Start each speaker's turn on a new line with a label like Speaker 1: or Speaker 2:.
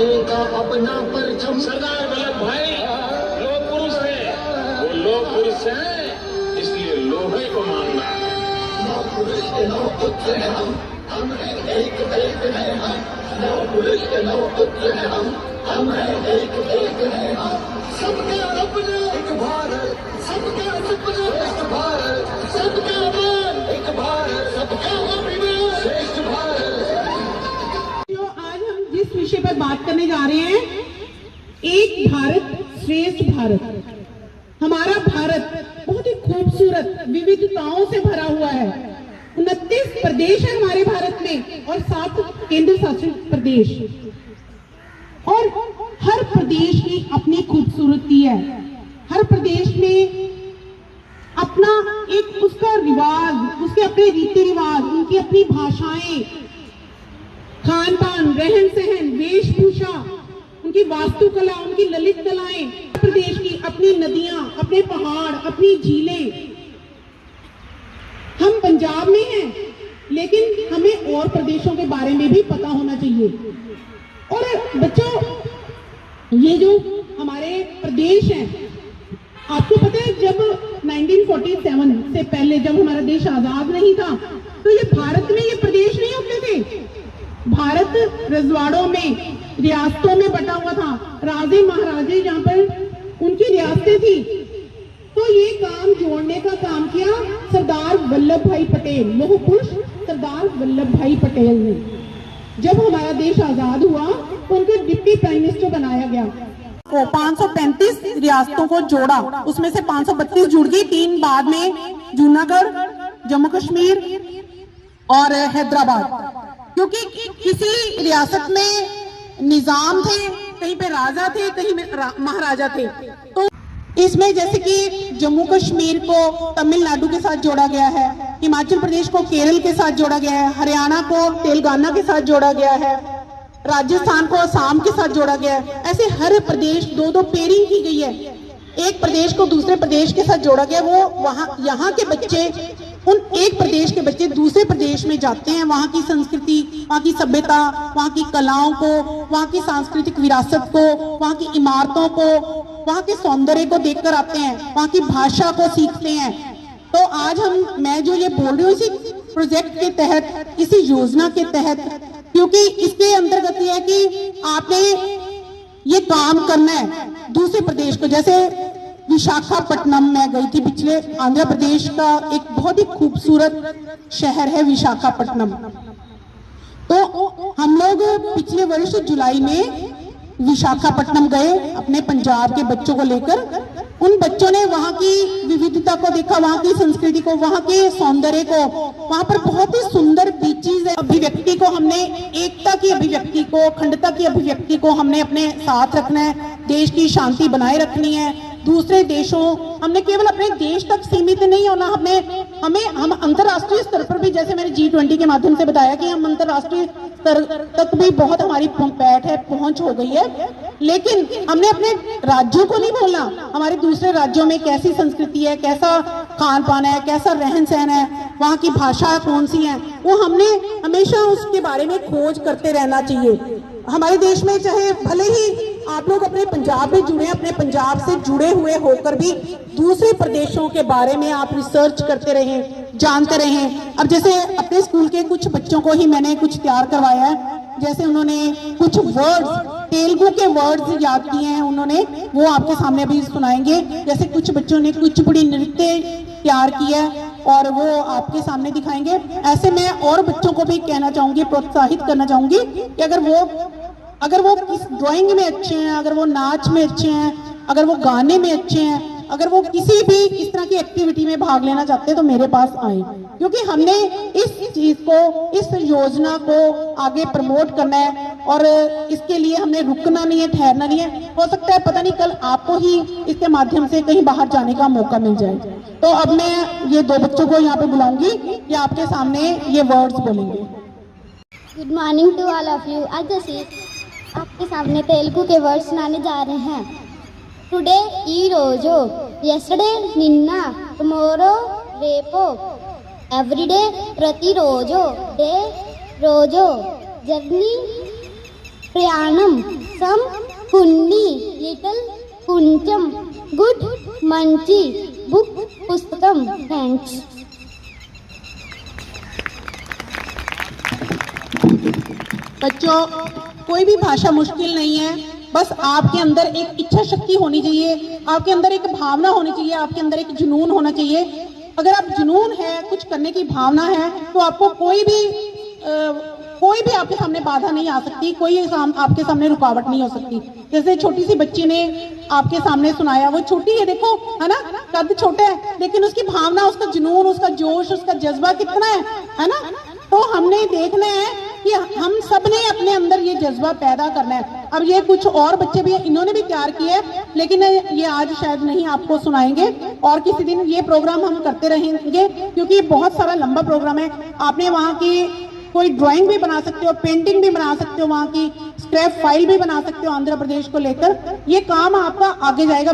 Speaker 1: का अपना परचम।
Speaker 2: सरदार वल्लभ भाई लोह पुरुष है, वो लोह पुरुष है, इसलिए लोहे को मानना।
Speaker 1: लोह पुरुष के लोह पुत्र हैं हम हैं एक एक हैं हम। लोह पुरुष के लोह पुत्र हैं हम हैं एक एक हैं हम। सबका अपना एक भारत, सबका सपना एक भारत, सबका मान एक भारत, सबका अभिमान श्रेष्ठ भारत।
Speaker 3: जो आज हम जिस विषय पर बात करने जा रहे हैं, एक भारत श्रेष्ठ भारत। हमारा भारत बहुत ही खूबसूरत विविधताओं से भरा हुआ है। 29 प्रदेश है हमारे भारत में और 7 केंद्र शासित प्रदेश, और हर प्रदेश की अपनी खूबसूरती है। हर प्रदेश में अपना एक उसका रिवाज, उसके अपने रीति रिवाज, उनकी अपनी भाषाएं, खान पान, रहन सहन, वेशभूषा, उनकी वास्तुकला, उनकी ललित कलाएं। प्रदेश की अपनी नदियां, अपने पहाड़, अपनी झीलें। हम पंजाब में हैं, लेकिन हमें और प्रदेशों के बारे में भी पता होना चाहिए। और बच्चों, ये जो हमारे प्रदेश हैं, आपको पता है जब 1947 से पहले जब हमारा देश आजाद नहीं था, तो ये भारत में ये प्रदेश नहीं होते थे। भारत रजवाड़ों में, रियासतों में बटा हुआ था। राजे महाराजे जहाँ पर उनकी रियासतें थी। तो ये काम जोड़ने का काम किया सरदार वल्लभ भाई पटेल, लोह पुरुष सरदार वल्लभ भाई पटेल ने। जब हमारा देश आजाद हुआ तो उनको डिप्टी प्राइम मिनिस्टर बनाया गया। वो 535 रियासतों को जोड़ा, उसमें से 532 जुड़ गई, 3 बाद में जूनागढ़, जम्मू कश्मीर और हैदराबाद। क्योंकि किसी रियासत में निजाम थे, कहीं पे राजा थे, कहीं में महाराजा थे। तो इसमें जैसे कि जम्मू कश्मीर को तमिलनाडु के साथ जोड़ा गया है, हिमाचल प्रदेश को केरल के साथ जोड़ा गया है, हरियाणा को तेलंगाना के साथ जोड़ा गया है, राजस्थान को असम के साथ जोड़ा गया है। ऐसे हर प्रदेश 2-2 पेयरिंग की गई है। एक प्रदेश को दूसरे प्रदेश के साथ जोड़ा गया। वो वहाँ यहाँ के बच्चे, उन एक प्रदेश के बच्चे दूसरे प्रदेश में जाते हैं, वहाँ की संस्कृति, वहाँ की सभ्यता, वहाँ की कलाओं को, वहाँ की सांस्कृतिक विरासत को, वहाँ की इमारतों को, वहाँ के सौंदर्य को देखकर आते हैं, वहाँ की भाषा को सीखते हैं। तो आज मैं जो ये बोल रही हूँ, इसी प्रोजेक्ट के तहत, इसी योजना के तहत, क्योंकि इसके अंतर्गत ये है कि आपने ये काम करना है दूसरे प्रदेश को। जैसे विशाखापट्टनम में गई थी पिछले, आंध्र प्रदेश का एक बहुत ही खूबसूरत शहर है विशाखापट्टनम। तो हम लोग पिछले वर्ष जुलाई में विशाखापट्टनम गए अपने पंजाब के बच्चों को लेकर। उन बच्चों ने वहाँ की विविधता को देखा, वहाँ की संस्कृति को, वहाँ के सौंदर्य को। वहाँ पर बहुत ही सुंदर बीचीज है। अभिव्यक्ति को हमने, एकता की अभिव्यक्ति को, अखंडता की अभिव्यक्ति को हमने अपने साथ रखना है। देश की शांति बनाए रखनी है। दूसरे देशों, हमने केवल अपने देश तक सीमित नहीं होना, हम अंतर्राष्ट्रीय स्तर पर भी, जैसे मैंने G20 के माध्यम से बताया कि हम अंतर्राष्ट्रीय स्तर तक भी बहुत हमारी पैठ है, पहुंच हो गई है। लेकिन हमने अपने राज्यों को नहीं भूलना। हमारे दूसरे राज्यों में कैसी संस्कृति है, कैसा खान पान है, कैसा रहन सहन है, वहाँ की भाषा कौन सी है, वो हमने हमेशा उसके बारे में खोज करते रहना चाहिए। हमारे देश में चाहे भले ही आप लोग अपने पंजाब में जुड़े, अपने पंजाब से जुड़े हुए होकर भी दूसरे प्रदेशों के बारे में आप रिसर्च करते रहें, जानते रहें। अब जैसे अपने स्कूल के कुछ बच्चों को ही मैंने कुछ तैयार करवाया है। जैसे उन्होंने कुछ वर्ड्स, तेलुगु के वर्ड्स याद किए हैं उन्होंने, वो आपके सामने भी सुनाएंगे। जैसे कुछ बच्चों ने कुचिपुड़ी नृत्य तैयार किया है और वो आपके सामने दिखाएंगे। ऐसे मैं और बच्चों को भी कहना चाहूंगी, प्रोत्साहित करना चाहूंगी कि अगर वो किस ड्राइंग में अच्छे हैं, अगर वो नाच में अच्छे हैं, अगर वो गाने में अच्छे हैं, अगर वो किसी भी इस तरह की एक्टिविटी में भाग लेना चाहते हैं तो मेरे पास आए। क्योंकि हमने इस चीज को, इस योजना को आगे प्रमोट करना है और इसके लिए हमने रुकना नहीं है, ठहरना नहीं है। हो सकता है पता नहीं कल आपको ही इसके माध्यम से कहीं बाहर जाने का मौका मिल जाए। तो अब मैं ये 2 बच्चों को यहाँ पे बुलाऊंगी कि आपके सामने ये वर्ड्स बोलेंगे।
Speaker 4: Good morning to all of you. आज आपके सामने तेलुगु के वर्ड्स सुनाने जा रहे हैं। टुडे ई रोजो, यस्टरडे निन्ना, टुमारो रेपो, एवरीडे प्रतिरोजो, डे रोजो, जर्नी प्रयाणम सम कुन्नी लिटिल कुंचम गुड मंची बुक पुस्तकम। थैंक्स।
Speaker 3: बच्चों, कोई भी भाषा मुश्किल नहीं है, बस आपके अंदर एक इच्छा शक्ति होनी चाहिए, आपके अंदर एक भावना होनी चाहिए, आपके अंदर एक जुनून होना चाहिए। अगर आप जुनून है, कुछ करने की भावना है, तो आपको कोई भी आपके सामने बाधा नहीं आ सकती, कोई आपके सामने रुकावट नहीं हो सकती। जैसे छोटी सी बच्ची ने आपके सामने सुनाया, वो छोटी है, देखो है ना, कद छोटा है, लेकिन उसकी भावना, उसका जुनून, उसका जोश, उसका जज्बा कितना है ना। तो हमने देखना है कि हम सब ने अपने अंदर ये जज्बा पैदा करना है। अब ये कुछ और बच्चे भी इन्होंने भी तैयार किए हैं, लेकिन ये आज शायद नहीं आपको सुनाएंगे, और किसी दिन ये प्रोग्राम हम करते रहेंगे, क्योंकि बहुत सारा लंबा प्रोग्राम है। आपने वहाँ की कोई ड्राइंग भी बना सकते हो, पेंटिंग भी बना सकते हो, वहाँ की स्क्रैप फाइल भी बना सकते हो आंध्र प्रदेश को लेकर। ये काम आपका आगे जाएगा।